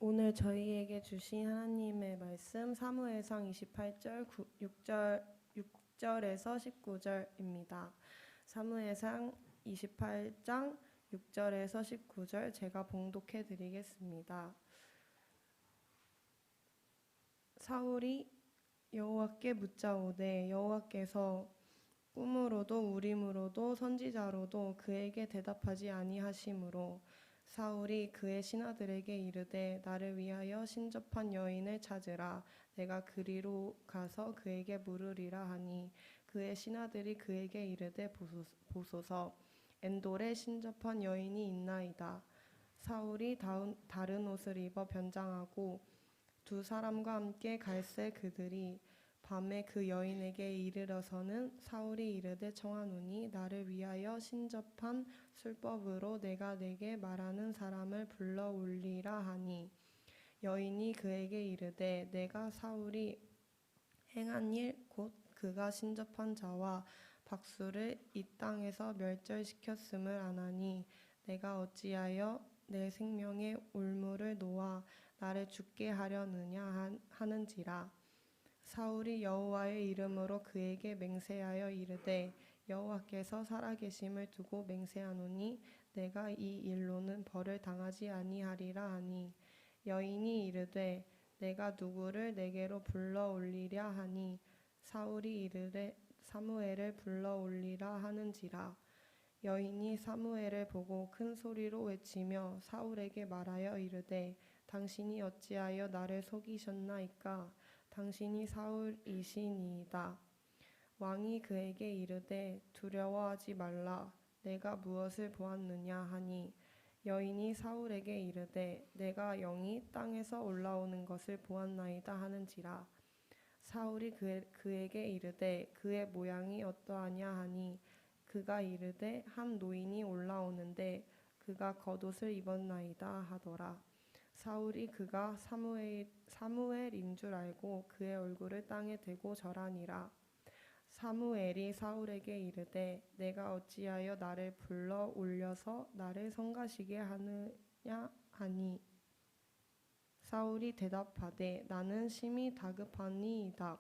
오늘 저희에게 주신 하나님의 말씀 사무엘상 28절 6절에서 19절입니다. 사무엘상 28장 6절에서 19절 제가 봉독해 드리겠습니다. 사울이 여호와께 묻자오되 여호와께서 꿈으로도 우림으로도 선지자로도 그에게 대답하지 아니하시므로 사울이 그의 신하들에게 이르되 나를 위하여 신접한 여인을 찾으라. 내가 그리로 가서 그에게 물으리라 하니 그의 신하들이 그에게 이르되 보소서 엔돌에 신접한 여인이 있나이다. 사울이 다른 옷을 입어 변장하고 두 사람과 함께 갈새 그들이 밤에 그 여인에게 이르러서는 사울이 이르되 청하노니 나를 위하여 신접한 술법으로 내가 내게 말하는 사람을 불러올리라 하니 여인이 그에게 이르되 내가 사울이 행한 일 곧 그가 신접한 자와 박수를 이 땅에서 멸절시켰음을 아나니 내가 어찌하여 내 생명의 올무를 놓아 나를 죽게 하려느냐 하는지라. 사울이 여호와의 이름으로 그에게 맹세하여 이르되 여호와께서 살아계심을 두고 맹세하노니 내가 이 일로는 벌을 당하지 아니하리라 하니 여인이 이르되 내가 누구를 내게로 불러올리랴 하니 사울이 이르되 사무엘을 불러올리라 하는지라. 여인이 사무엘을 보고 큰 소리로 외치며 사울에게 말하여 이르되 당신이 어찌하여 나를 속이셨나이까. 당신이 사울이시니이다. 왕이 그에게 이르되 두려워하지 말라. 내가 무엇을 보았느냐 하니 여인이 사울에게 이르되 내가 영이 땅에서 올라오는 것을 보았나이다 하는지라. 사울이 그에게 이르되 그의 모양이 어떠하냐 하니 그가 이르되 한 노인이 올라오는데 그가 겉옷을 입었나이다 하더라. 사울이 그가 사무엘인 줄 알고 그의 얼굴을 땅에 대고 절하니라. 사무엘이 사울에게 이르되 내가 어찌하여 나를 불러 올려서 나를 성가시게 하느냐 하니 사울이 대답하되 나는 심히 다급하니이다.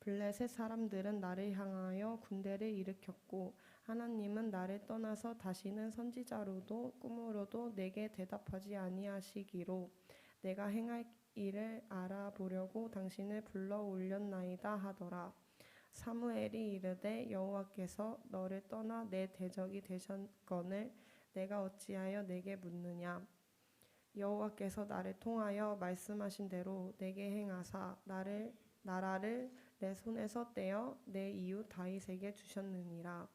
블레셋 사람들은 나를 향하여 군대를 일으켰고 하나님은 나를 떠나서 다시는 선지자로도 꿈으로도 내게 대답하지 아니하시기로 내가 행할 일을 알아보려고 당신을 불러 올렸나이다 하더라. 사무엘이 이르되 여호와께서 너를 떠나 내 대적이 되셨거늘 내가 어찌하여 내게 묻느냐. 여호와께서 나를 통하여 말씀하신 대로 내게 행하사 나라를 내 손에서 떼어 내 이웃 다윗에게 주셨느니라.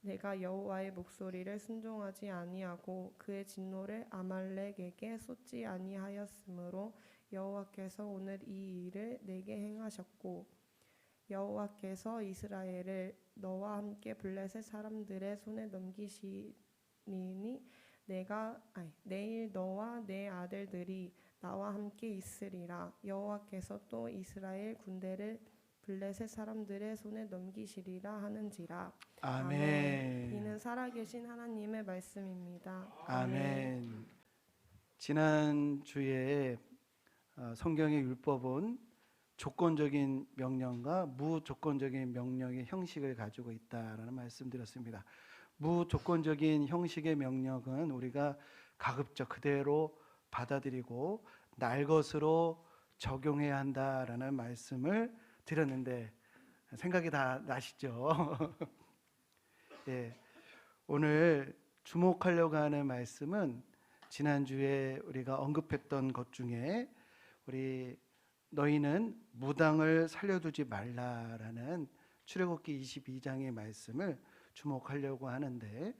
내가 여호와의 목소리를 순종하지 아니하고 그의 진노를 아말렉에게 쏟지 아니하였으므로 여호와께서 오늘 이 일을 내게 행하셨고 여호와께서 이스라엘을 너와 함께 블레셋 사람들의 손에 넘기시니 내일 너와 내 아들들이 나와 함께 있으리라. 여호와께서 또 이스라엘 군대를 블레셋 사람들의 손에 넘기시리라 하는지라. 아멘. 이는 살아계신 하나님의 말씀입니다. 아멘. 지난 주에 성경의 율법은 조건적인 명령과 무조건적인 명령의 형식을 가지고 있다라는 말씀드렸습니다. 무조건적인 형식의 명령은 우리가 가급적 그대로 받아들이고 날 것으로 적용해야 한다라는 말씀을 드렸는데 생각이 다 나시죠? 예, 오늘 주목하려고 하는 말씀은 지난주에 우리가 언급했던 것 중에 우리 너희는 무당을 살려두지 말라라는 출애굽기 22장의 말씀을 주목하려고 하는데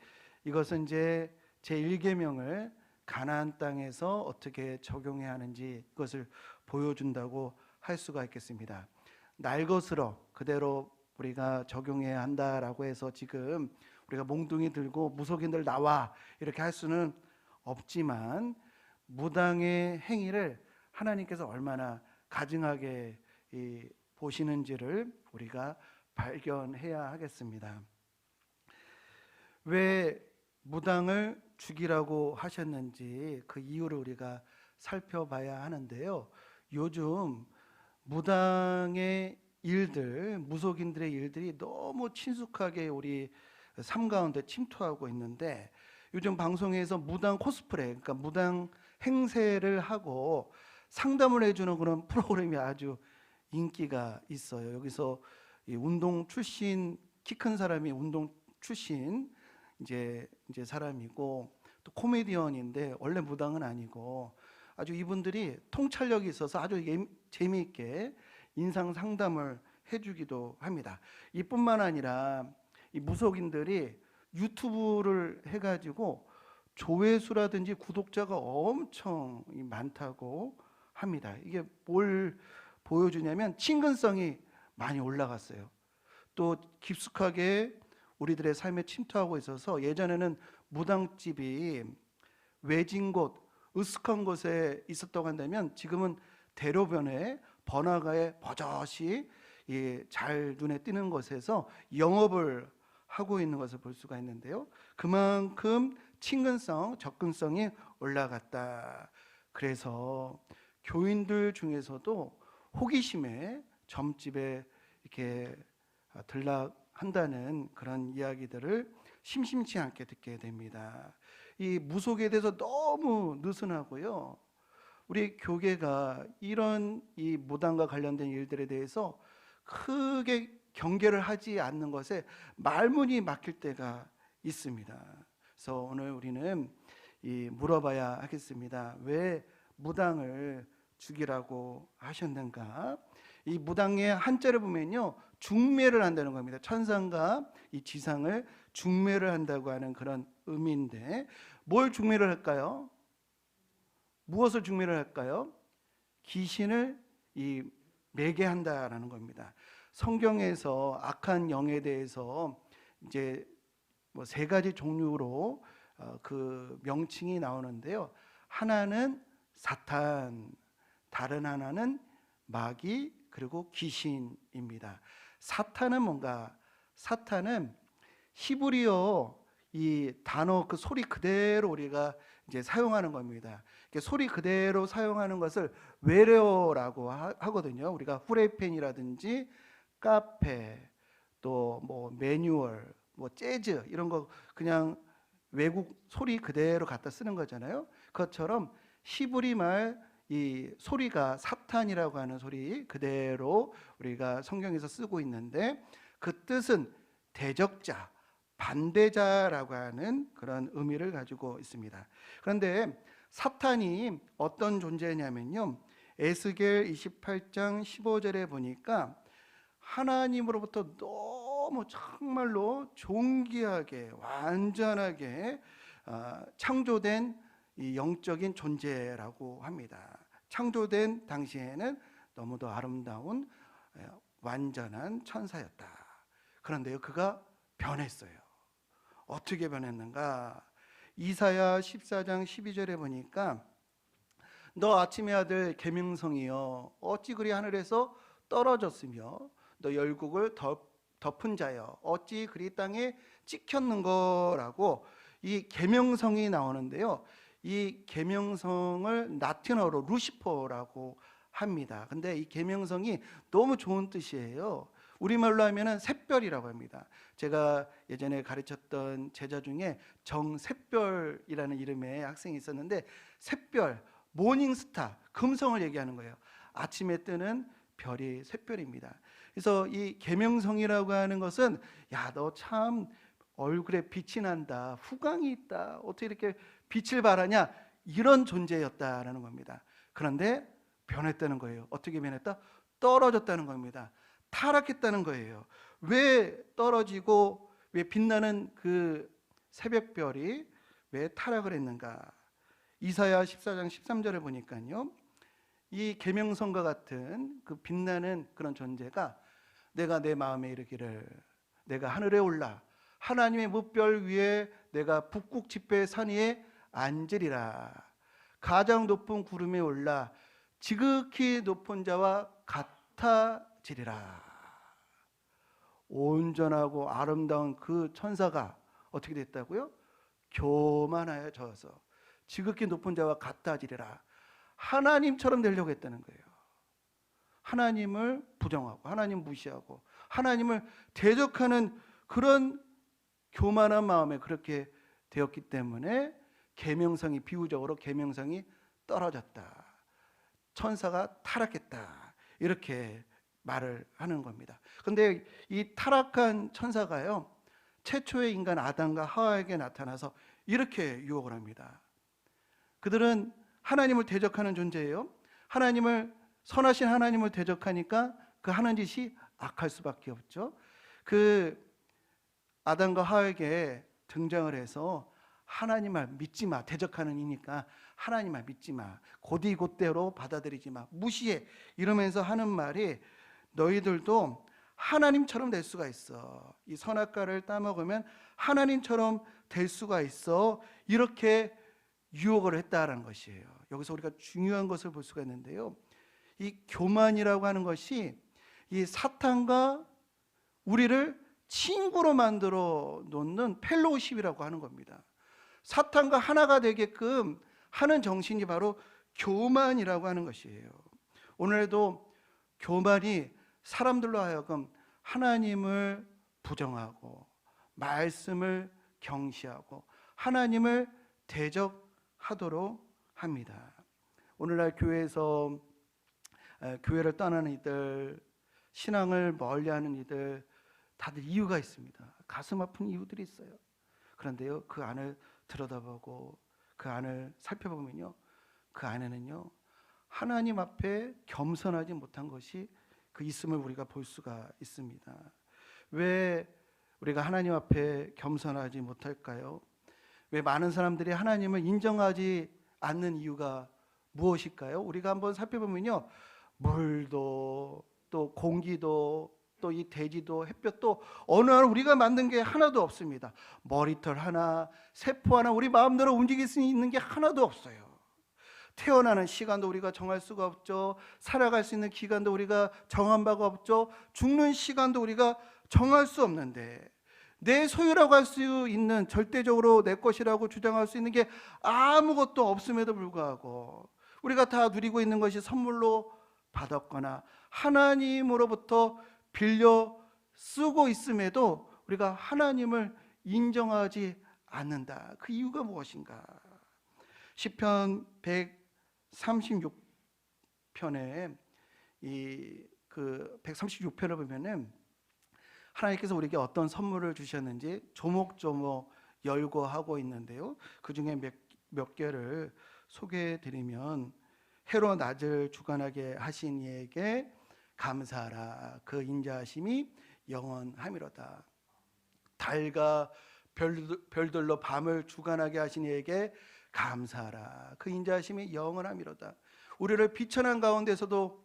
이것은 이제 제1계명을 가나안 땅에서 어떻게 적용해야 하는지 그것을 보여준다고 할 수가 있겠습니다. 날 것으로 그대로 우리가 적용해야 한다라고 해서 지금 우리가 몽둥이 들고 무속인들 나와 이렇게 할 수는 없지만 무당의 행위를 하나님께서 얼마나 가증하게 보시는지를 우리가 발견해야 하겠습니다. 왜 무당을 죽이라고 하셨는지 그 이유를 우리가 살펴봐야 하는데요. 요즘 무당의 일들, 무속인들의 일들이 너무 친숙하게 우리 삶 가운데 침투하고 있는데, 요즘 방송에서 무당 코스프레, 그러니까 무당 행세를 하고 상담을 해주는 그런 프로그램이 아주 인기가 있어요. 여기서 이 운동 출신, 키 큰 사람이 운동 출신 이제 사람이고, 또 코미디언인데 원래 무당은 아니고, 아주 이분들이 통찰력이 있어서 아주 재미있게 인상 상담을 해주기도 합니다. 이뿐만 아니라 이 무속인들이 유튜브를 해가지고 조회수라든지 구독자가 엄청 많다고 합니다. 이게 뭘 보여주냐면 친근성이 많이 올라갔어요. 또 깊숙하게 우리들의 삶에 침투하고 있어서, 예전에는 무당집이 외진 곳, 으슥한 곳에 있었다고 한다면 지금은 대로변에 번화가에 버젓이 잘 눈에 띄는 곳에서 영업을 하고 있는 것을 볼 수가 있는데요. 그만큼 친근성, 접근성이 올라갔다. 그래서 교인들 중에서도 호기심에 점집에 이렇게 들락한다는 그런 이야기들을 심심치 않게 듣게 됩니다. 이 무속에 대해서 너무 느슨하고요. 우리 교계가 이런 이 무당과 관련된 일들에 대해서 크게 경계를 하지 않는 것에 말문이 막힐 때가 있습니다. 그래서 오늘 우리는 물어봐야 하겠습니다. 왜 무당을 죽이라고 하셨는가? 이 무당의 한자를 보면요, 중매를 한다는 겁니다. 천상과 이 지상을 중매를 한다고 하는 그런 의미인데, 뭘 중매를 할까요? 무엇을 중매를 할까요? 귀신을 매게 한다라는 겁니다. 성경에서 악한 영에 대해서 이제 뭐 세 가지 종류로 그 명칭이 나오는데요. 하나는 사탄, 다른 하나는 마귀, 그리고 귀신입니다. 사탄은 뭔가? 사탄은 히브리어 이 단어 그 소리 그대로 우리가 이제 사용하는 겁니다. 소리 그대로 사용하는 것을 외래어라고 하거든요. 우리가 후레펜이라든지 카페, 또 뭐 매뉴얼, 뭐 재즈 이런 거 그냥 외국 소리 그대로 갖다 쓰는 거잖아요. 그것처럼 히브리 말 이 소리가 사탄이라고 하는 소리 그대로 우리가 성경에서 쓰고 있는데, 그 뜻은 대적자, 반대자라고 하는 그런 의미를 가지고 있습니다. 그런데 사탄이 어떤 존재냐면요, 에스겔 28장 15절에 보니까 하나님으로부터 너무 정말로 존귀하게 완전하게 창조된 이 영적인 존재라고 합니다. 창조된 당시에는 너무도 아름다운 완전한 천사였다. 그런데요, 그가 변했어요. 어떻게 변했는가? 이사야 14장 12절에 보니까 너 아침의 아들 계명성이여 어찌 그리 하늘에서 떨어졌으며 너 열국을 덮은 자여 어찌 그리 땅에 찍혔는거라고 이 계명성이 나오는데요. 이 계명성을 라틴어로 루시퍼라고 합니다. 근데 이 계명성이 너무 좋은 뜻이에요. 우리말로 하면은 샛별이라고 합니다. 제가 예전에 가르쳤던 제자 중에 정샛별이라는 이름의 학생이 있었는데, 샛별, 모닝스타, 금성을 얘기하는 거예요. 아침에 뜨는 별이 샛별입니다. 그래서 이 계명성이라고 하는 것은, 야, 너 참 얼굴에 빛이 난다, 후광이 있다, 어떻게 이렇게 빛을 발하냐, 이런 존재였다라는 겁니다. 그런데 변했다는 거예요. 어떻게 변했다? 떨어졌다는 겁니다. 타락했다는 거예요. 왜 떨어지고 왜 빛나는 그 새벽별이 왜 타락을 했는가? 이사야 14장 13절에 보니까요, 이 계명성과 같은 그 빛나는 그런 존재가 내가 내 마음에 이르기를 내가 하늘에 올라 하나님의 무별 위에 내가 북극 지폐 산 위에 앉으리라. 가장 높은 구름에 올라 지극히 높은 자와 같아지리라. 온전하고 아름다운 그 천사가 어떻게 됐다고요? 교만하여 져서 지극히 높은 자와 같아지리라. 하나님처럼 되려고 했다는 거예요. 하나님을 부정하고 하나님 무시하고 하나님을 대적하는 그런 교만한 마음에 그렇게 되었기 때문에 계명성이, 비유적으로 계명성이 떨어졌다. 천사가 타락했다. 이렇게 말을 하는 겁니다. 그런데 이 타락한 천사가요, 최초의 인간 아담과 하와에게 나타나서 이렇게 유혹을 합니다. 그들은 하나님을 대적하는 존재예요. 선하신 하나님을 대적하니까 그 하는 짓이 악할 수밖에 없죠. 그 아담과 하와에게 등장을 해서 하나님 말 믿지 마. 대적하는 이니까 하나님 말 믿지 마. 곧이곧대로 받아들이지 마. 무시해. 이러면서 하는 말이 너희들도 하나님처럼 될 수가 있어. 이 선악과를 따먹으면 하나님처럼 될 수가 있어. 이렇게 유혹을 했다라는 것이에요. 여기서 우리가 중요한 것을 볼 수가 있는데요. 이 교만이라고 하는 것이 이 사탄과 우리를 친구로 만들어 놓는 펠로우십이라고 하는 겁니다. 사탄과 하나가 되게끔 하는 정신이 바로 교만이라고 하는 것이에요. 오늘도 교만이 사람들로 하여금 하나님을 부정하고 말씀을 경시하고 하나님을 대적하도록 합니다. 오늘날 교회에서 교회를 떠나는 이들, 신앙을 멀리하는 이들, 다들 이유가 있습니다. 가슴 아픈 이유들이 있어요. 그런데요, 그 안을 들여다보고 그 안을 살펴보면요, 그 안에는요 하나님 앞에 겸손하지 못한 것이 그 있음을 우리가 볼 수가 있습니다. 왜 우리가 하나님 앞에 겸손하지 못할까요? 왜 많은 사람들이 하나님을 인정하지 않는 이유가 무엇일까요? 우리가 한번 살펴보면요, 물도 또 공기도 또 이 대지도 햇볕도 어느 날 우리가 만든 게 하나도 없습니다. 머리털 하나, 세포 하나 우리 마음대로 움직일 수 있는 게 하나도 없어요. 태어나는 시간도 우리가 정할 수가 없죠. 살아갈 수 있는 기간도 우리가 정한 바가 없죠. 죽는 시간도 우리가 정할 수 없는데 내 소유라고 할 수 있는, 절대적으로 내 것이라고 주장할 수 있는 게 아무것도 없음에도 불구하고 우리가 다 누리고 있는 것이 선물로 받았거나 하나님으로부터 빌려 쓰고 있음에도 우리가 하나님을 인정하지 않는다. 그 이유가 무엇인가? 시편 136편에 그 136편을 보면은 하나님께서 우리에게 어떤 선물을 주셨는지 조목조목 열거하고 있는데요. 그 중에 몇 개를 소개해 드리면, 해로 낮을 주관하게 하신 이에게 감사하라. 그 인자하심이 영원함이로다. 달과 별들로 밤을 주관하게 하신 이에게 감사하라. 그 인자하심이 영원함이로다. 우리를 비천한 가운데서도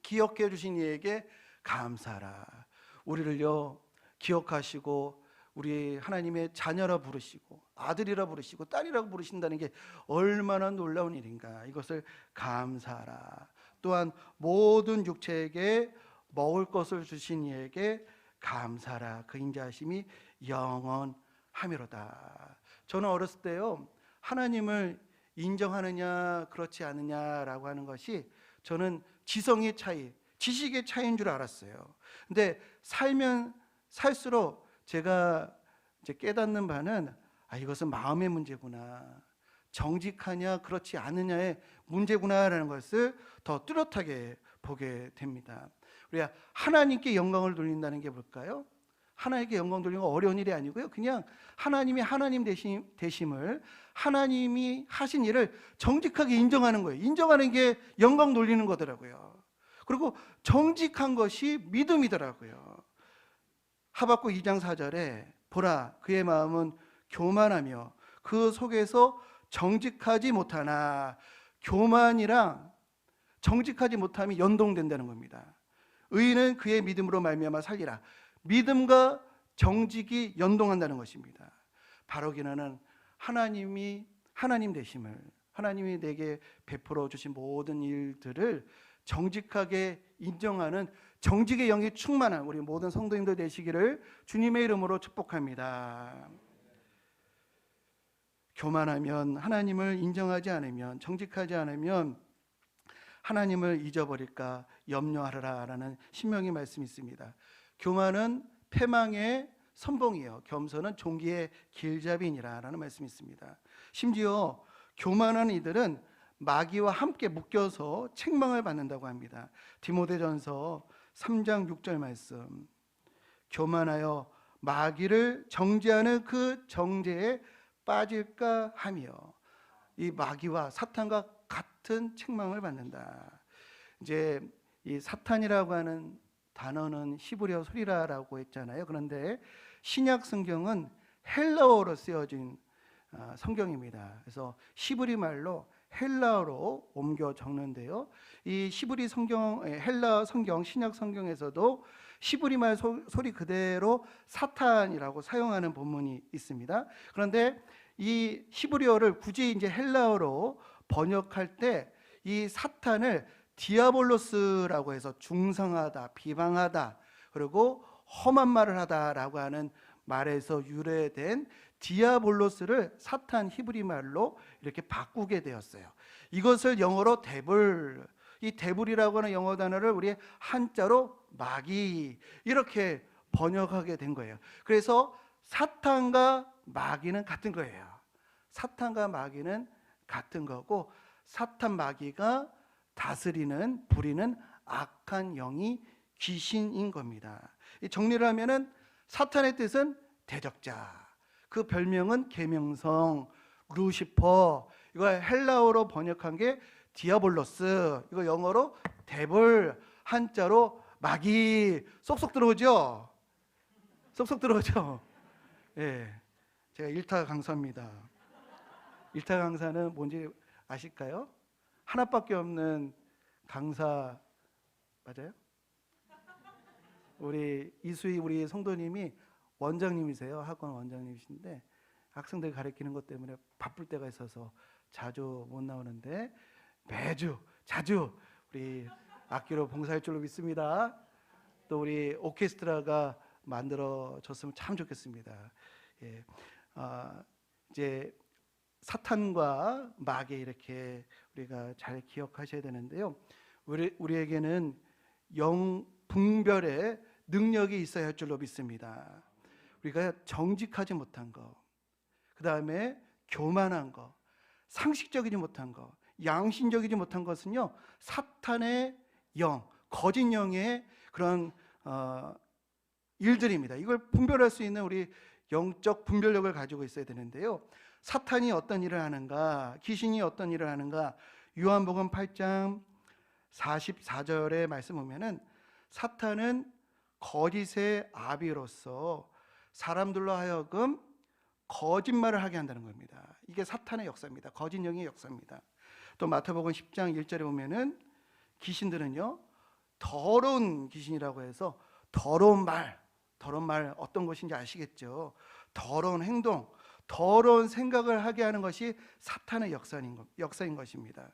기억해 주신 이에게 감사하라. 우리를요 기억하시고 우리 하나님의 자녀라 부르시고 아들이라 부르시고 딸이라고 부르신다는 게 얼마나 놀라운 일인가. 이것을 감사하라. 또한 모든 육체에게 먹을 것을 주신 이에게 감사하라. 그 인자하심이 영원함이로다. 저는 어렸을 때요, 하나님을 인정하느냐 그렇지 않느냐라고 하는 것이 저는 지성의 차이, 지식의 차이인 줄 알았어요. 근데 살면 살수록 제가 이제 깨닫는 바는 이것은 마음의 문제구나, 정직하냐 그렇지 않느냐의 문제구나라는 것을 더 뚜렷하게 보게 됩니다. 우리가 하나님께 영광을 돌린다는 게 뭘까요? 하나님께 영광 돌리는 건 어려운 일이 아니고요, 그냥 하나님이 하나님 되심을, 하나님이 하신 일을 정직하게 인정하는 거예요. 인정하는 게 영광 돌리는 거더라고요. 그리고 정직한 것이 믿음이더라고요. 하박국 2장 4절에 보라 그의 마음은 교만하며 그 속에서 정직하지 못하나, 교만이랑 정직하지 못함이 연동된다는 겁니다. 의인은 그의 믿음으로 말미암아 살리라. 믿음과 정직이 연동한다는 것입니다. 바로기나는 하나님이 하나님 되심을, 하나님이 내게 베풀어 주신 모든 일들을 정직하게 인정하는 정직의 영이 충만한 우리 모든 성도님들 되시기를 주님의 이름으로 축복합니다. 교만하면, 하나님을 인정하지 않으면, 정직하지 않으면 하나님을 잊어버릴까 염려하라라는 신명의 말씀이 있습니다. 교만은 패망의 선봉이요 겸손은 종기의 길잡이니라라는 말씀이 있습니다. 심지어 교만한 이들은 마귀와 함께 묶여서 책망을 받는다고 합니다. 디모데전서 3장 6절 말씀. 교만하여 마귀를 정죄하는 그 정죄에 빠질까 하며 이 마귀와 사탄과 같은 책망을 받는다. 이제 이 사탄이라고 하는 단어는 히브리어 소리라라고 했잖아요. 그런데 신약 성경은 헬라어로 쓰여진 성경입니다. 그래서 히브리 말로 헬라어로 옮겨 적는데요. 이 히브리 성경, 헬라 성경, 신약 성경에서도 히브리 말 소리 그대로 사탄이라고 사용하는 본문이 있습니다. 그런데 이 히브리어를 굳이 이제 헬라어로 번역할 때 이 사탄을 디아볼로스라고 해서 중상하다, 비방하다, 그리고 험한 말을 하다라고 하는 말에서 유래된 디아볼로스를 사탄 히브리 말로 이렇게 바꾸게 되었어요. 이것을 영어로 데블, 이 데블이라고 하는 영어 단어를 우리 한자로 마귀 이렇게 번역하게 된 거예요. 그래서 사탄과 마귀는 같은 거예요. 사탄과 마귀는 같은 거고 사탄 마귀가 다스리는 부리는 악한 영이 귀신인 겁니다. 정리를 하면은 사탄의 뜻은 대적자, 그 별명은 계명성, 루시퍼, 이거 헬라어로 번역한 게 디아볼로스, 이거 영어로 데블, 한자로 마귀. 쏙쏙 들어오죠? 쏙쏙 들어오죠? 예, 제가 일타 강사입니다. 일타 강사는 뭔지 아실까요? 하나밖에 없는 강사 맞아요? 우리 이수희 우리 성도님이 원장님이세요. 학원 원장님이신데 학생들 가르치는 것 때문에 바쁠 때가 있어서 자주 못 나오는데 매주 자주 우리 악기로 봉사할 줄로 믿습니다. 또 우리 오케스트라가 만들어졌으면 참 좋겠습니다. 예, 이제 사탄과 마귀 이렇게 우리가 잘 기억하셔야 되는데요. 우리에게는 영분별의 능력이 있어야 할 줄로 믿습니다. 우리가 정직하지 못한 거, 그 다음에 교만한 거, 상식적이지 못한 거, 양심적이지 못한 것은요 사탄의 영, 거짓 영의 그런 일들입니다. 이걸 분별할 수 있는 우리 영적 분별력을 가지고 있어야 되는데요. 사탄이 어떤 일을 하는가, 귀신이 어떤 일을 하는가, 요한복음 8장 44절의 말씀 보면은 사탄은 거짓의 아비로서 사람들로 하여금 거짓말을 하게 한다는 겁니다. 이게 사탄의 역사입니다. 거짓 영의 역사입니다. 또 마태복음 10장 1절에 보면은 귀신들은요 더러운 귀신이라고 해서 더러운 말 어떤 것인지 아시겠죠? 더러운 행동, 더러운 생각을 하게 하는 것이 사탄의 역사인 것입니다.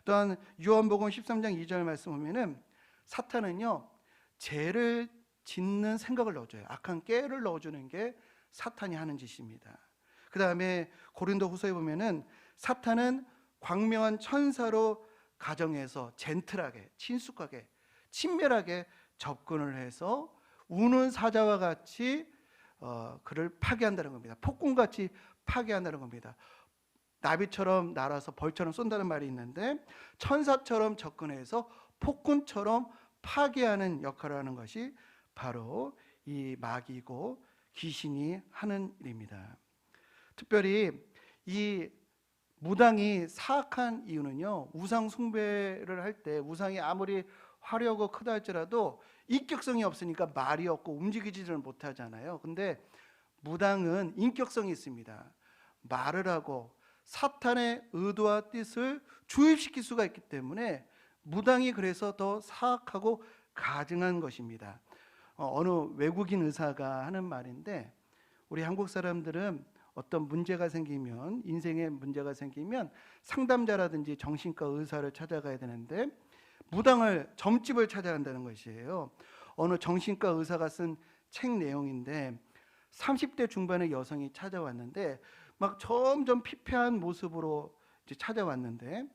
또한 요한복음 13장 2절 말씀 보면은 사탄은요 죄를 짓는 생각을 넣어줘요. 악한 깨를 넣어주는 게 사탄이 하는 짓입니다. 그 다음에 고린도 후서에 보면은 사탄은 광명한 천사로 가정에서 젠틀하게, 친숙하게, 친밀하게 접근을 해서 우는 사자와 같이 그를 파괴한다는 겁니다. 폭군같이 파괴한다는 겁니다. 나비처럼 날아서 벌처럼 쏜다는 말이 있는데 천사처럼 접근해서 폭군처럼 파괴하는 역할을 하는 것이 바로 이 마귀고 귀신이 하는 일입니다. 특별히 이 무당이 사악한 이유는요, 우상 숭배를 할 때 우상이 아무리 화려하고 크다 할지라도 인격성이 없으니까 말이 없고 움직이지를 못하잖아요. 근데 무당은 인격성이 있습니다. 말을 하고 사탄의 의도와 뜻을 주입시킬 수가 있기 때문에 무당이 그래서 더 사악하고 가증한 것입니다. 어느 외국인 의사가 하는 말인데 우리 한국 사람들은 어떤 문제가 생기면, 인생에 문제가 생기면 상담자라든지 정신과 의사를 찾아가야 되는데 무당을, 점집을 찾아간다는 것이에요. 어느 정신과 의사가 쓴 책 내용인데 30대 중반의 여성이 찾아왔는데 막 점점 피폐한 모습으로 이제 찾아왔는데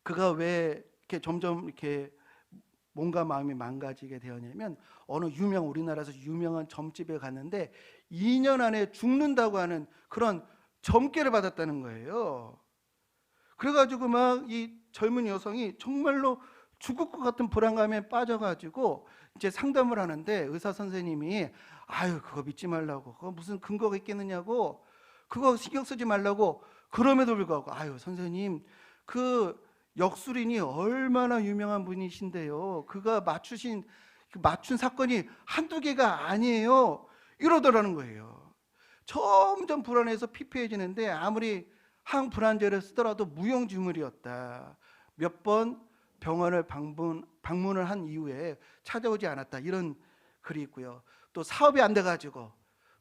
그가 왜 이렇게 점점 이렇게 몸과 마음이 망가지게 되었냐면 어느 우리나라에서 유명한 점집에 갔는데 2년 안에 죽는다고 하는 그런 점괘를 받았다는 거예요. 그래가지고 막 이 젊은 여성이 정말로 죽을 것 같은 불안감에 빠져가지고 이제 상담을 하는데 의사 선생님이 아유 그거 믿지 말라고, 그거 무슨 근거가 있겠느냐고, 그거 신경 쓰지 말라고, 그럼에도 불구하고 아유 선생님 그 역술인이 얼마나 유명한 분이신데요, 그가 맞춘 사건이 한두 개가 아니에요, 이러더라는 거예요. 점점 불안해서 피폐해지는데 아무리 항불안제를 쓰더라도 무용지물이었다. 몇 번 병원을 방문을 한 이후에 찾아오지 않았다, 이런 글이 있고요. 또 사업이 안 돼가지고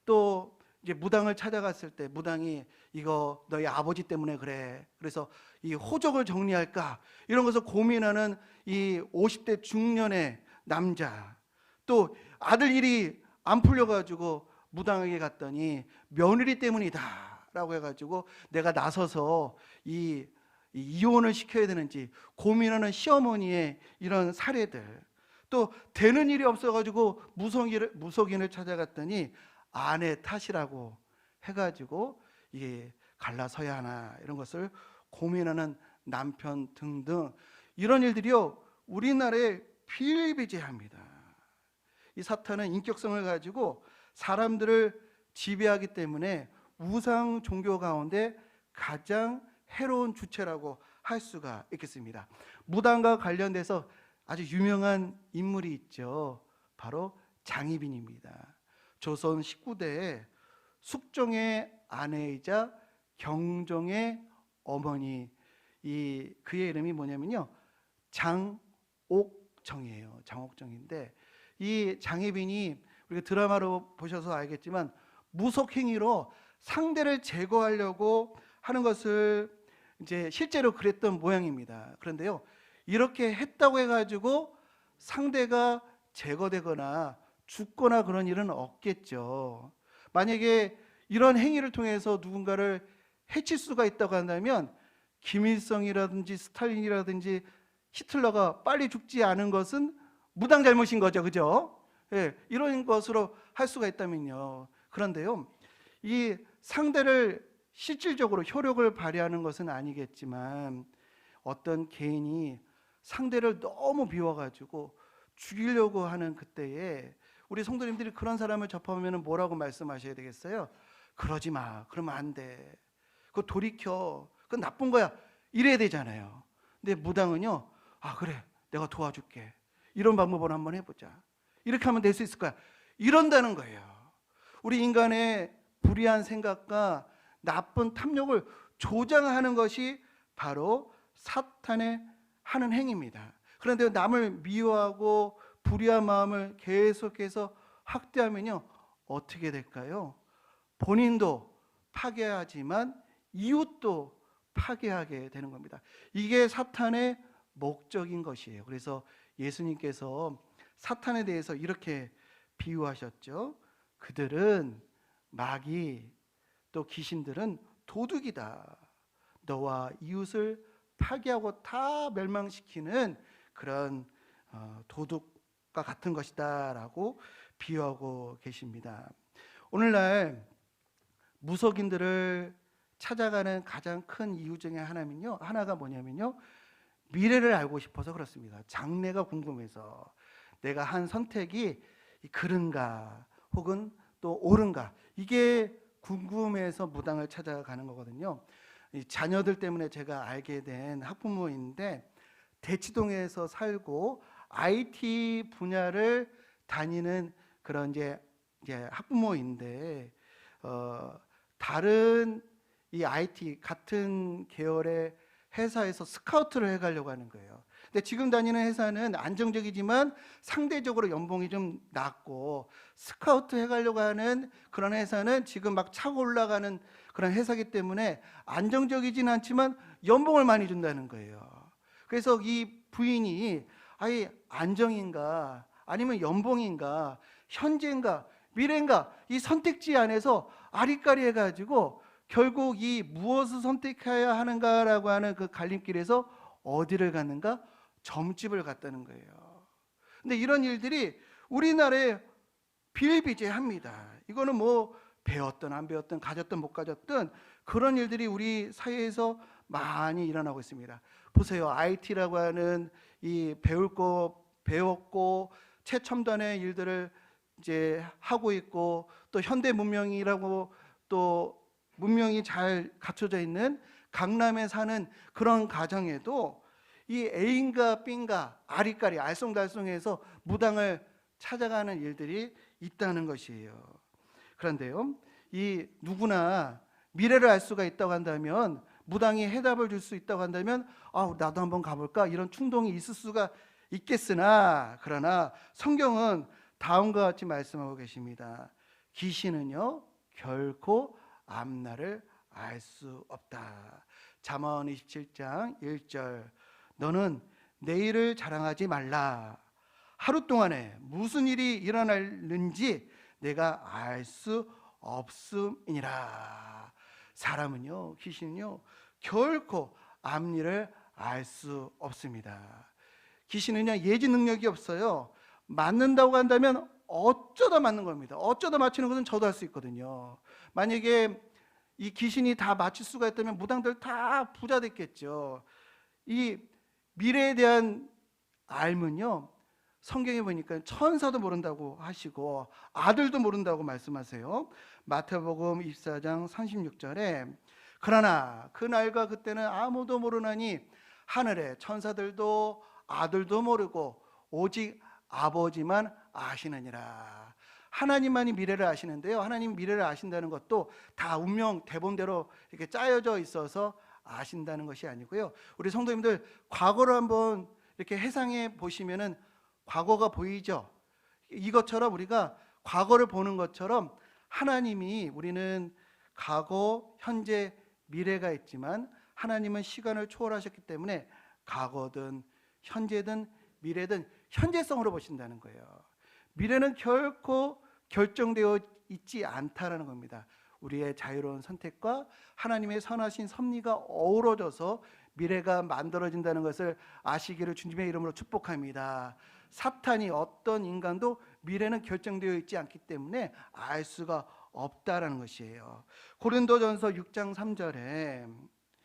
또 이제 무당을 찾아갔을 때 무당이 이거 너희 아버지 때문에 그래, 그래서 이 호적을 정리할까 이런 것을 고민하는 이 50대 중년의 남자, 또 아들 일이 안 풀려가지고 무당에게 갔더니 며느리 때문이다 라고 해가지고 내가 나서서 이혼을 시켜야 되는지 고민하는 시어머니의 이런 사례들, 또 되는 일이 없어가지고 무속인을 찾아갔더니 아내 탓이라고 해가지고 이게 갈라서야 하나 이런 것을 고민하는 남편 등등, 이런 일들이요 우리나라에 비일비재합니다. 이 사탄은 인격성을 가지고 사람들을 지배하기 때문에 우상 종교 가운데 가장 해로운 주체라고 할 수가 있겠습니다. 무당과 관련돼서 아주 유명한 인물이 있죠. 바로 장희빈입니다. 조선 19대의 숙종의 아내이자 경종의 어머니, 그의 이름이 뭐냐면요 장옥정이에요. 장옥정인데 이 장희빈이 우리가 드라마로 보셔서 알겠지만 무속행위로 상대를 제거하려고 하는 것을 이제 실제로 그랬던 모양입니다. 그런데요 이렇게 했다고 해가지고 상대가 제거되거나 죽거나 그런 일은 없겠죠. 만약에 이런 행위를 통해서 누군가를 해칠 수가 있다고 한다면 김일성이라든지 스탈린이라든지 히틀러가 빨리 죽지 않은 것은 무당 잘못인 거죠, 그죠? 예, 이런 것으로 할 수가 있다면요. 그런데요, 이 상대를 실질적으로 효력을 발휘하는 것은 아니겠지만 어떤 개인이 상대를 너무 비워가지고 죽이려고 하는 그때에 우리 성도님들이 그런 사람을 접하면 뭐라고 말씀하셔야 되겠어요? 그러지 마, 그러면 안 돼, 그거 돌이켜, 그건 나쁜 거야, 이래야 되잖아요. 근데 무당은요, 아 그래 내가 도와줄게, 이런 방법으로 한번 해보자, 이렇게 하면 될 수 있을 거야, 이런다는 거예요. 우리 인간의 불의한 생각과 나쁜 탐욕을 조장하는 것이 바로 사탄의 하는 행위입니다. 그런데 남을 미워하고 불의한 마음을 계속해서 확대하면요 어떻게 될까요? 본인도 파괴하지만 이웃도 파괴하게 되는 겁니다. 이게 사탄의 목적인 것이에요. 그래서 예수님께서 사탄에 대해서 이렇게 비유하셨죠. 그들은 마귀, 또 귀신들은 도둑이다. 너와 이웃을 파괴하고 다 멸망시키는 그런 도둑과 같은 것이다 라고 비유하고 계십니다. 오늘날 무속인들을 찾아가는 가장 큰 이유 중에 하나가 뭐냐면요 미래를 알고 싶어서 그렇습니다. 장래가 궁금해서, 내가 한 선택이 그른가 혹은 또 옳은가, 이게 궁금해서 무당을 찾아가는 거거든요. 이 자녀들 때문에 제가 알게 된 학부모인데 대치동에서 살고 IT 분야를 다니는 그런 이제 학부모인데 다른 이 IT 같은 계열의 회사에서 스카우트를 해가려고 하는 거예요. 근데 지금 다니는 회사는 안정적이지만 상대적으로 연봉이 좀 낮고, 스카우트 해가려고 하는 그런 회사는 지금 막 차고 올라가는 그런 회사이기 때문에 안정적이진 않지만 연봉을 많이 준다는 거예요. 그래서 이 부인이 아예 안정인가 아니면 연봉인가 현재인가 미래인가 이 선택지 안에서 아리까리 해가지고 결국 이 무엇을 선택해야 하는가라고 하는 그 갈림길에서 어디를 갔는가? 점집을 갔다는 거예요. 근데 이런 일들이 우리나라에 비일비재합니다. 이거는 뭐 배웠든 안 배웠든 가졌든 못 가졌든 그런 일들이 우리 사회에서 많이 일어나고 있습니다. 보세요. IT라고 하는 이 배웠고 최첨단의 일들을 이제 하고 있고, 또 현대 문명이라고 또 문명이 잘 갖춰져 있는 강남에 사는 그런 가정에도 이 A인가 B인가 아리까리 알쏭달쏭해서 무당을 찾아가는 일들이 있다는 것이에요. 그런데요, 이 누구나 미래를 알 수가 있다고 한다면, 무당이 해답을 줄 수 있다고 한다면 나도 한번 가볼까 이런 충동이 있을 수가 있겠으나, 그러나 성경은 다음과 같이 말씀하고 계십니다. 귀신은요 결코 앞날을 알 수 없다. 잠언 27장 1절, 너는 내일을 자랑하지 말라. 하루 동안에 무슨 일이 일어날는지 내가 알 수 없음이니라. 사람은요, 귀신은요 결코 앞일을 알 수 없습니다. 귀신은요 예지 능력이 없어요. 맞는다고 한다면 어쩌다 맞는 겁니다. 어쩌다 맞히는 것은 저도 할 수 있거든요. 만약에 이 귀신이 다 맞힐 수가 있다면 무당들 다 부자 됐겠죠. 이 미래에 대한 알면요, 성경에 보니까 천사도 모른다고 하시고 아들도 모른다고 말씀하세요. 마태복음 24장 36절에 그러나 그 날과 그때는 아무도 모르나니 하늘의 천사들도 아들도 모르고 오직 아버지만 아시느니라. 하나님만이 미래를 아시는데요, 하나님 미래를 아신다는 것도 다 운명 대본대로 이렇게 짜여져 있어서 아신다는 것이 아니고요, 우리 성도님들 과거를 한번 이렇게 회상해 보시면은 과거가 보이죠. 이것처럼 우리가 과거를 보는 것처럼 하나님이, 우리는 과거, 현재, 미래가 있지만 하나님은 시간을 초월하셨기 때문에 과거든 현재든 미래든 현재성으로 보신다는 거예요. 미래는 결코 결정되어 있지 않다라는 겁니다. 우리의 자유로운 선택과 하나님의 선하신 섭리가 어우러져서 미래가 만들어진다는 것을 아시기를 주님의 이름으로 축복합니다. 사탄이, 어떤 인간도 미래는 결정되어 있지 않기 때문에 알 수가 없다라는 것이에요. 고린도전서 6장 3절에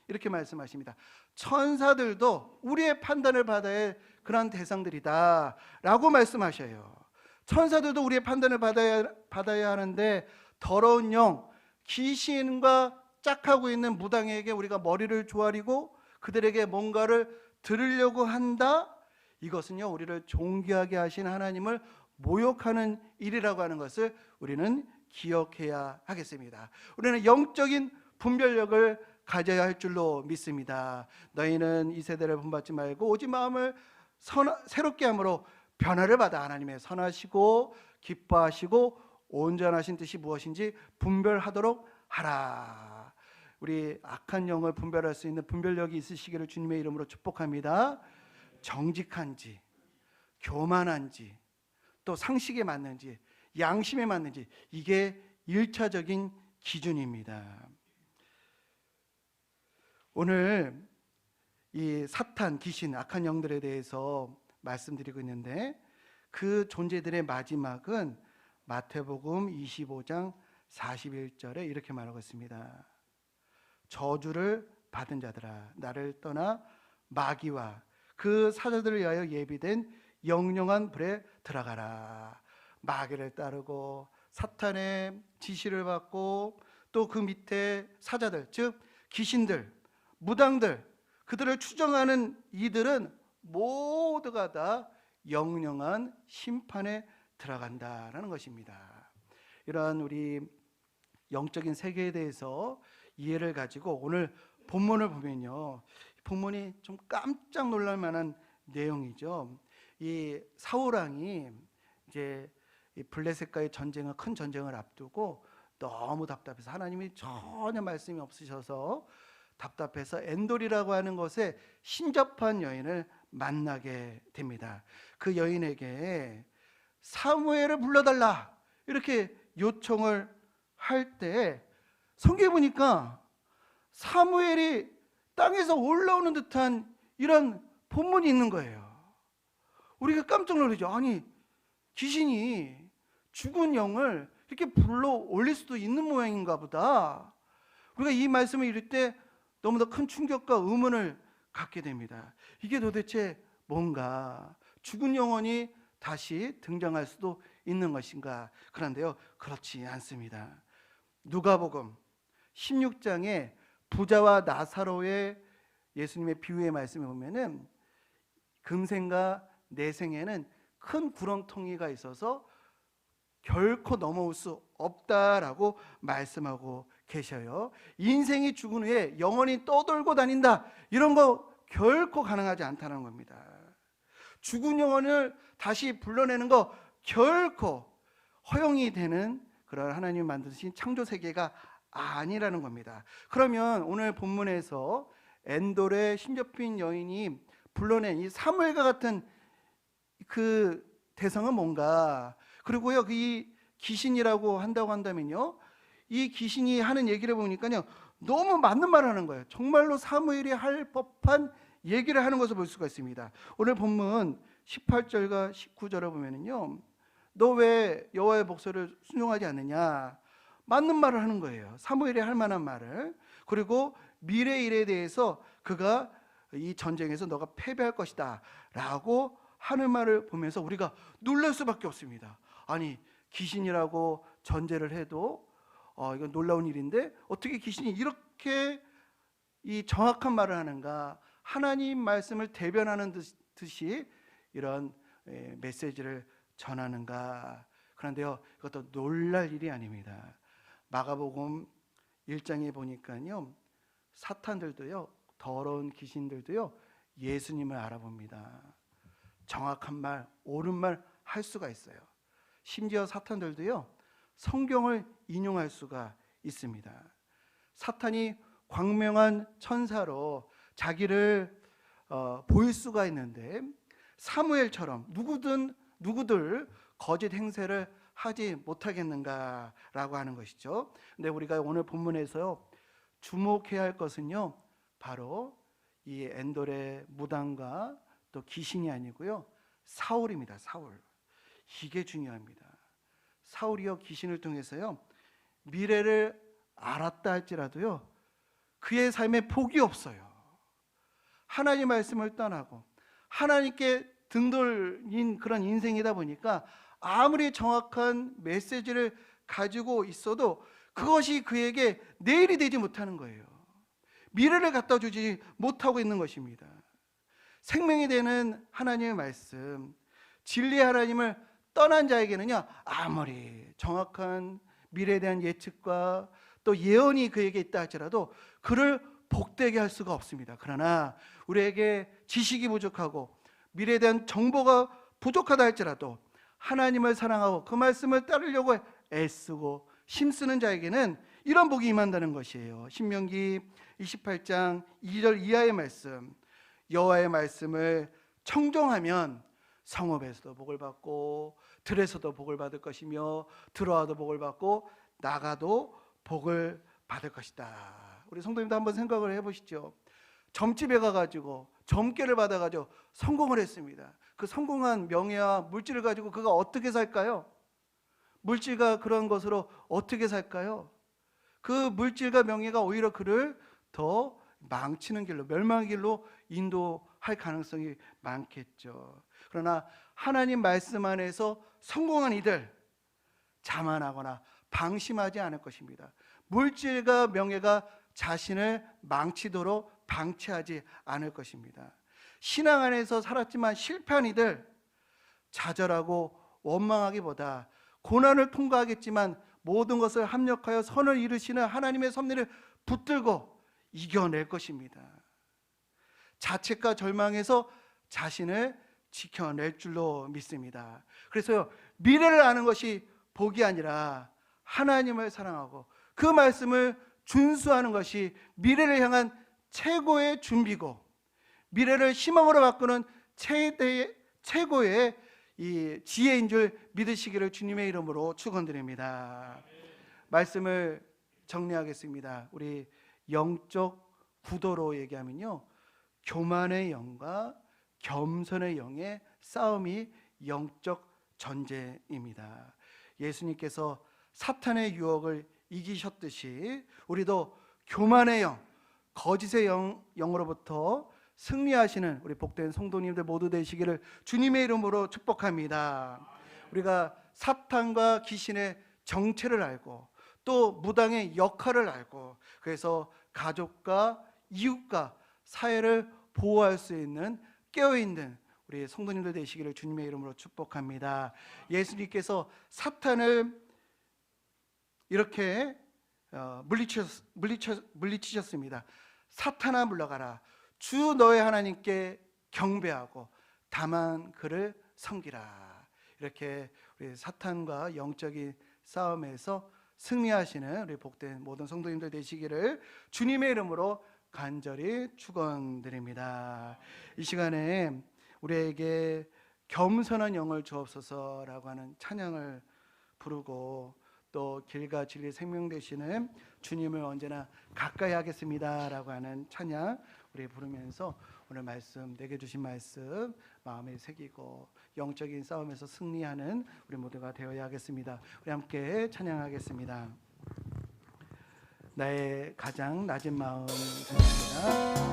이렇게 말씀하십니다. 천사들도 우리의 판단을 받아야 할 그런 대상들이다 라고 말씀하셔요. 천사들도 우리의 판단을 받아야 하는데, 더러운 영, 귀신과 짝하고 있는 무당에게 우리가 머리를 조아리고 그들에게 뭔가를 들으려고 한다? 이것은요, 우리를 존귀하게 하신 하나님을 모욕하는 일이라고 하는 것을 우리는 기억해야 하겠습니다. 우리는 영적인 분별력을 가져야 할 줄로 믿습니다. 너희는 이 세대를 본받지 말고 오직 마음을 새롭게 함으로 변화를 받아 하나님의 선하시고 기뻐하시고 온전하신 뜻이 무엇인지 분별하도록 하라. 우리 악한 영을 분별할 수 있는 분별력이 있으시기를 주님의 이름으로 축복합니다. 정직한지, 교만한지, 또 상식에 맞는지, 양심에 맞는지, 이게 1차적인 기준입니다. 오늘 이 사탄, 귀신, 악한 영들에 대해서 말씀드리고 있는데, 그 존재들의 마지막은 마태복음 25장 41절에 이렇게 말하고 있습니다. 저주를 받은 자들아, 나를 떠나 마귀와 그 사자들을 위하여 예비된 영영한 불에 들어가라. 마귀를 따르고 사탄의 지시를 받고 또 그 밑에 사자들, 즉 귀신들, 무당들, 그들을 추정하는 이들은 모두가 다 영영한 심판에 들어간다라는 것입니다. 이러한 우리 영적인 세계에 대해서 이해를 가지고 오늘 본문을 보면요, 본문이 좀 깜짝 놀랄 만한 내용이죠. 이 사울왕이 이제 이 블레셋과의 전쟁을, 큰 전쟁을 앞두고 너무 답답해서, 하나님이 전혀 말씀이 없으셔서 답답해서 엔돌이라고 하는 곳에 신접한 여인을 만나게 됩니다. 그 여인에게 사무엘을 불러달라 이렇게 요청을 할 때 성경에 보니까 사무엘이 땅에서 올라오는 듯한 이런 본문이 있는 거예요. 우리가 깜짝 놀라죠. 아니, 귀신이 죽은 영을 이렇게 불러 올릴 수도 있는 모양인가 보다. 우리가 이 말씀을 읽을 때 너무나 큰 충격과 의문을 갖게 됩니다. 이게 도대체 뭔가? 죽은 영혼이 다시 등장할 수도 있는 것인가? 그런데요, 그렇지 않습니다. 누가복음 16장에 부자와 나사로의 예수님의 비유의 말씀에 보면은 금생과 내생에는 큰 구렁텅이가 있어서 결코 넘어올 수 없다라고 말씀하고 계셔요. 인생이 죽은 후에 영원히 떠돌고 다닌다, 이런 거 결코 가능하지 않다는 겁니다. 죽은 영혼을 다시 불러내는 거 결코 허용이 되는 그런 하나님 만드신 창조 세계가 아니라는 겁니다. 그러면 오늘 본문에서 엔돌의 신접힌 여인이 불러낸 이 사무엘과 같은 그 대상은 뭔가? 그리고요, 이 귀신이라고 한다고 한다면요, 이 귀신이 하는 얘기를 보니까요, 너무 맞는 말을 하는 거예요. 정말로 사무엘이 할 법한 얘기를 하는 것을 볼 수가 있습니다. 오늘 본문 18절과 19절을 보면은요, 너 왜 여호와의 목소리를 순종하지 않느냐? 맞는 말을 하는 거예요. 사무엘이 할 만한 말을. 그리고 미래 일에 대해서 그가 이 전쟁에서 너가 패배할 것이다 라고 하는 말을 보면서 우리가 놀랄 수밖에 없습니다. 아니, 귀신이라고 전제를 해도 이건 놀라운 일인데 어떻게 귀신이 이렇게 이 정확한 말을 하는가? 하나님 말씀을 대변하는 듯이 이런 메시지를 전하는가? 그런데요, 이것도 놀랄 일이 아닙니다. 마가복음 1장에 보니까요, 사탄들도요, 더러운 귀신들도요, 예수님을 알아봅니다. 정확한 말, 옳은 말 할 수가 있어요. 심지어 사탄들도요, 성경을 인용할 수가 있습니다. 사탄이 광명한 천사로 자기를 보일 수가 있는데 사무엘처럼 누구들 거짓 행세를 하지 못하겠는가라고 하는 것이죠. 근데 우리가 오늘 본문에서 주목해야 할 것은요, 바로 이 엔돌의 무당과 또 귀신이 아니고요, 사울입니다. 사울. 이게 중요합니다. 사울이요, 귀신을 통해서요, 미래를 알았다 할지라도요, 그의 삶에 복이 없어요. 하나님 말씀을 떠나고 하나님께 등돌린 그런 인생이다 보니까 아무리 정확한 메시지를 가지고 있어도 그것이 그에게 내일이 되지 못하는 거예요. 미래를 갖다 주지 못하고 있는 것입니다. 생명이 되는 하나님의 말씀, 진리의 하나님을 떠난 자에게는요, 아무리 정확한 미래에 대한 예측과 또 예언이 그에게 있다 할지라도 그를 복되게 할 수가 없습니다. 그러나 우리에게 지식이 부족하고 미래에 대한 정보가 부족하다 할지라도 하나님을 사랑하고 그 말씀을 따르려고 애쓰고 힘쓰는 자에게는 이런 복이 임한다는 것이에요. 신명기 28장 2절 이하의 말씀, 여호와의 말씀을 청종하면 성읍에서도 복을 받고 들에서도 복을 받을 것이며 들어와도 복을 받고 나가도 복을 받을 것이다. 우리 성도님도 한번 생각을 해보시죠. 점집에 가가지고 점괘를 받아가지고 성공을 했습니다. 그 성공한 명예와 물질을 가지고 그가 어떻게 살까요? 물질과 그런 것으로 어떻게 살까요? 그 물질과 명예가 오히려 그를 더 망치는 길로, 멸망의 길로 인도할 가능성이 많겠죠. 그러나 하나님 말씀 안에서 성공한 이들, 자만하거나 방심하지 않을 것입니다. 물질과 명예가 자신을 망치도록 방치하지 않을 것입니다. 신앙 안에서 살았지만 실패한 이들, 좌절하고 원망하기보다 고난을 통과하겠지만 모든 것을 합력하여 선을 이루시는 하나님의 섭리를 붙들고 이겨낼 것입니다. 자책과 절망에서 자신을 지켜낼 줄로 믿습니다. 그래서 미래를 아는 것이 복이 아니라 하나님을 사랑하고 그 말씀을 준수하는 것이 미래를 향한 최고의 준비고 미래를 희망으로 바꾸는 최고의 이 지혜인 줄 믿으시기를 주님의 이름으로 축원드립니다. 말씀을 정리하겠습니다. 우리 영적 구도로 얘기하면요, 교만의 영과 겸손의 영의 싸움이 영적 전쟁입니다. 예수님께서 사탄의 유혹을 이기셨듯이 우리도 교만의 영, 거짓의 영으로부터 승리하시는 우리 복된 성도님들 모두 되시기를 주님의 이름으로 축복합니다. 우리가 사탄과 귀신의 정체를 알고 또 무당의 역할을 알고 그래서 가족과 이웃과 사회를 보호할 수 있는 깨어있는 우리 성도님들 되시기를 주님의 이름으로 축복합니다. 예수님께서 사탄을 이렇게 물리치셨습니다. 사탄아 물러가라. 주 너의 하나님께 경배하고 다만 그를 섬기라. 이렇게 우리 사탄과 영적인 싸움에서 승리하시는 우리 복된 모든 성도님들 되시기를 주님의 이름으로 간절히 축원드립니다. 이 시간에 우리에게 겸손한 영을 주옵소서라고 하는 찬양을 부르고 또 길과 진리 생명 되시는 주님을 언제나 가까이 하겠습니다라고 하는 찬양 우리 부르면서 오늘 말씀 내게 주신 말씀 마음에 새기고 영적인 싸움에서 승리하는 우리 모두가 되어야 하겠습니다. 우리 함께 찬양하겠습니다. 나의 가장 낮은 마음 찬양합니다.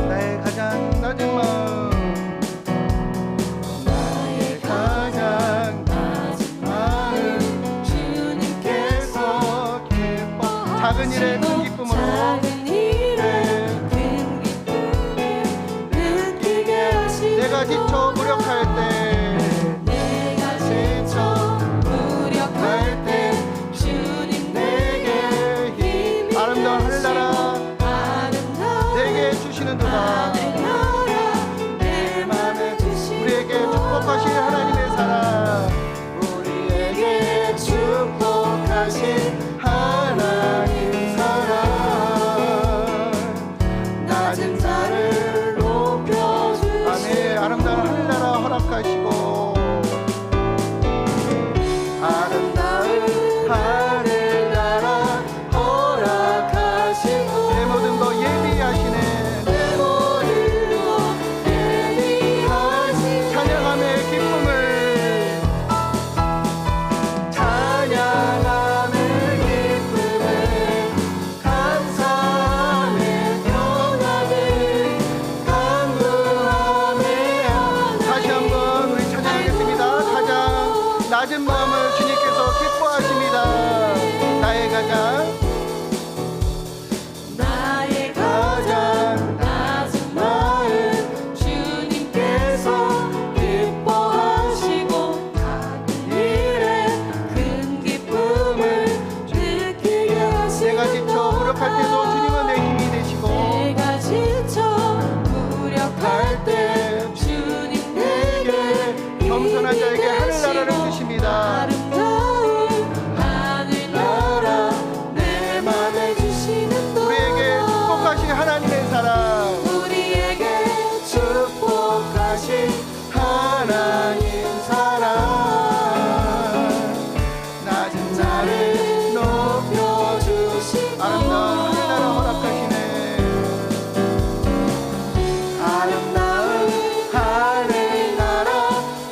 나의 가장 낮은 마음, 나의 가장 낮은 마음 주님께서 기뻐 작은 일에 큰 기쁨으로 내가 지쳐 무력할 때 주님 내게 힘이 아름다운 하늘나라 내게 주시는도다. 내 맘에 우리에게 축복하신 하나님의 사랑, 우리에게 축복하신 하나님 사랑, 낮은 자를 높여주시고 아멘. 아름다운 하늘나라 허락하시고 아름다운 하늘나라 허락하시고 내 모든 거 예비하시네. 내 모든 거 예비하시네. 찬양함의 기쁨을 찬양함의 기쁨을 감사함의 평안을 간구함의 다시 한번 우리 찬양하겠습니다. 가장 낮은 마음을 주님께서 기뻐하십니다. 나의 가장 낮은 마음 주님께서 기뻐하시고 작은 일에 큰 기쁨을 느끼게 하시고 내가 지쳐 무력할 때도 주님은 내 힘이 되시고 내가 지쳐 무력할 때 주님 내게 겸손한 자에게 하늘나라를 주십니다. 우리에게 축복하신 하나님의 사랑, 우리에게 축복하신 하나님 사랑, 낮은 자를 높여주시고 아름다운 하늘나라 허락하시네. 아름다운 하늘나라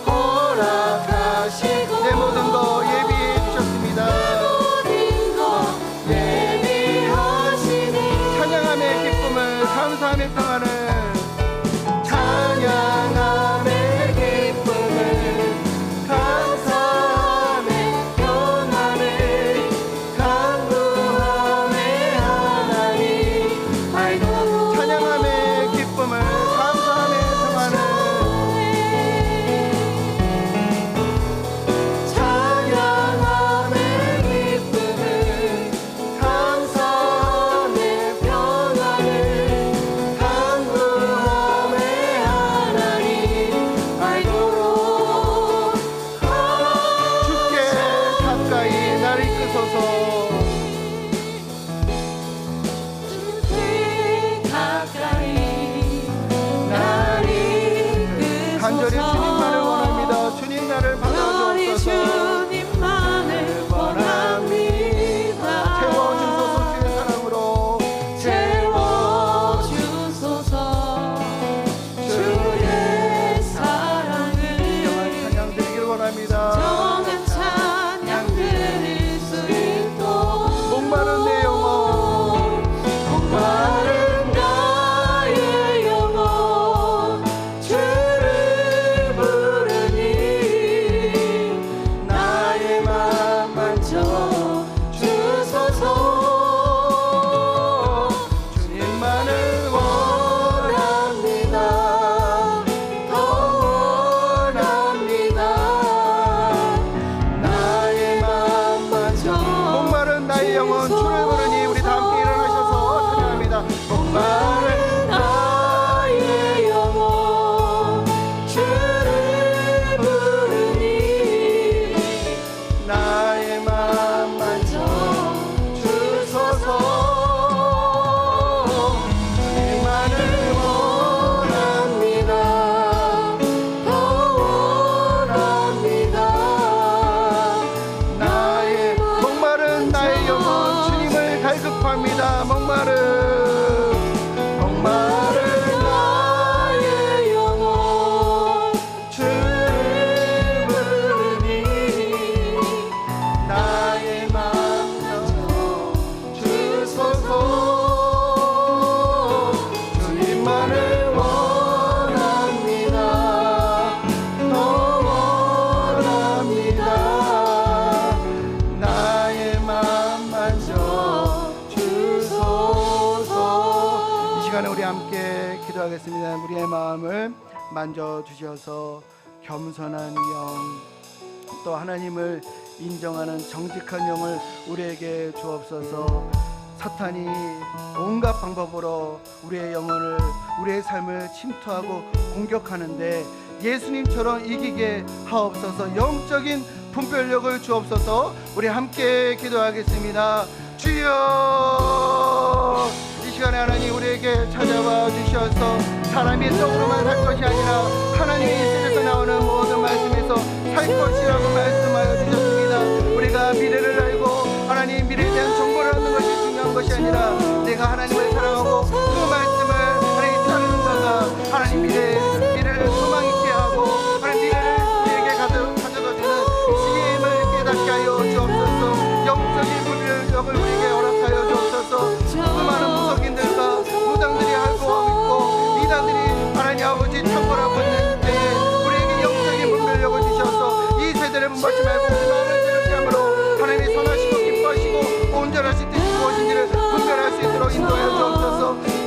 허락하시고 내 모든 거 예비해 주셨습니다. 찬양함의 기쁨을 감사함의 평안을 찬양함의 기쁨을 감사함의 평안을 간구함의 하나님 알고 찬양함의 기쁨을 감사함의 평안을 찬양함의 기쁨을 감사함의 평안을 간구함의 하나님 알도록 주께 가까이 나를 이끄소서. 주께 가까이 나를 이끄소서. 간절히 주님만을 원합니다. 주님 나를 받아주옵소서. 주님만을 원합니다. 채워주소서. 나의 영혼 주를 부르니. 우리 다 함께 일어나셔서 찬양합니다. 목마른 나의 영혼 주를 부르니 나의 맘 만져 주소서. 주님만을 원합니다. 더 원합니다. 나의 목마른 나의 영혼 주님을 갈급합니다. 목마른 나의 영혼 주를 부르니 나의 맘 주소서. 주님만을 원합니다. 더 원합니다. 나의 맘 만져 주소서. 이 시간에 우리 함께 기도하겠습니다. 우리의 마음을 만져 주셔서 겸손한 영, 또 하나님을 인정하는 정직한 영을 우리에게 주옵소서. 사탄이 온갖 방법으로 우리의 영혼을, 우리의 삶을 침투하고 공격하는데 예수님처럼 이기게 하옵소서. 영적인 분별력을 주옵소서. 우리 함께 기도하겠습니다. 주여, 이 시간에 하나님 우리에게 찾아와 주셔서 사람의 떡으로만 살 것이 아니라 하나님의 입술에서 나오는 모든 말씀에서 살 것이라고 말씀하여 주셨습니다. 우리가 미래를 알고 하나님 미래에 대한 정보를 얻는 것이 중요한 것이 아니라 내가 하나님을 사랑하고 그 말씀을 하나님 따르는가가 하나님 미래를 소망 있게 하고 하나님 미래를 우리에게 가져다주는 지혜임을 깨닫게 하여 주옵소서. 영적인 분별력을 우리에게 허락하여 주옵소서. 수많은 무속인들과 무당들이 알고 있고 이단들이 하나님 아버지 탐구하고 있는 때에 우리에게 영적인 분별력을 주셔서 이 세대를 분별치 말고 오지 마음을 새롭게 함으로 하나님이 선하시고 기뻐하시고 온전하신 뜻이 무엇인지를 분별할 수 있도록 인도하여 주옵소서.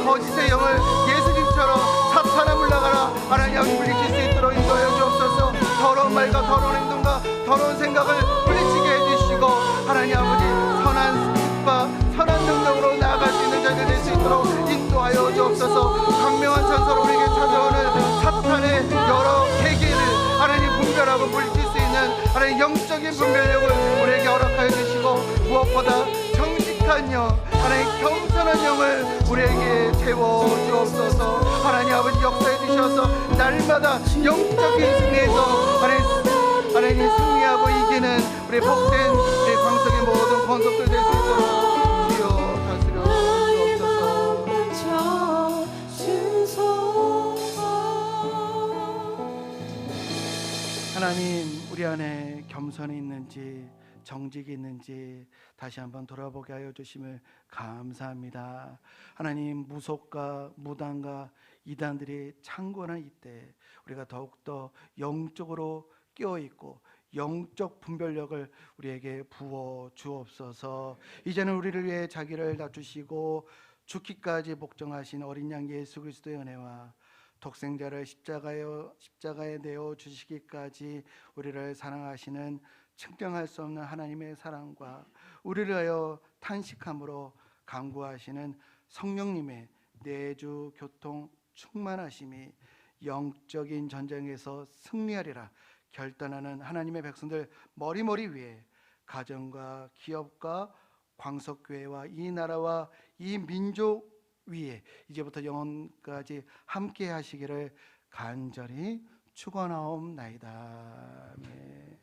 거짓의 영을 예수님처럼 사탄아 물러가라 하나님 아버지 물리칠 수 있도록 인도하여 주옵소서. 더러운 말과 더러운 행동과 더러운 생각을 물리치게 해주시고 하나님 아버지 선한 습과 선한 능력으로 나아갈 수 있는 자가 될 수 있도록 인도하여 주옵소서. 강명한 천사로 우리에게 찾아오는 사탄의 여러 계기를 하나님 분별하고 물리칠 수 있는 하나님 영적인 분별력을 우리에게 허락하여 주시고 무엇보다 정직한 영, 하나님 겸손한 영을 우리에게 채워 주옵소서. 하나님 아버지 역사해 주셔서 날마다 영적인 승리에서 하나님 승리하고 이기는 우리 복된 우리 광석의 모든 권속들 될 수 있도록 주여 다스려 주옵소서. 하나님 우리 안에 겸손이 있는지 정직이 있는지 다시 한번 돌아보게 하여 주심을 감사합니다. 하나님 무속과 무당과 이단들이 창궐한 이때 우리가 더욱더 영적으로 깨어있고 영적 분별력을 우리에게 부어 주옵소서. 이제는 우리를 위해 자기를 낮추시고 죽기까지 복종하신 어린 양 예수 그리스도의 은혜와 독생자를 십자가에 내어 주시기까지 우리를 사랑하시는 측량할 수 없는 하나님의 사랑과 우리를 하여 탄식함으로 강구하시는 성령님의 내주 교통 충만하심이 영적인 전쟁에서 승리하리라 결단하는 하나님의 백성들 머리머리 위에 가정과 기업과 광석교회와 이 나라와 이 민족 위에 이제부터 영원까지 함께 하시기를 간절히 축원하옵나이다. 아멘.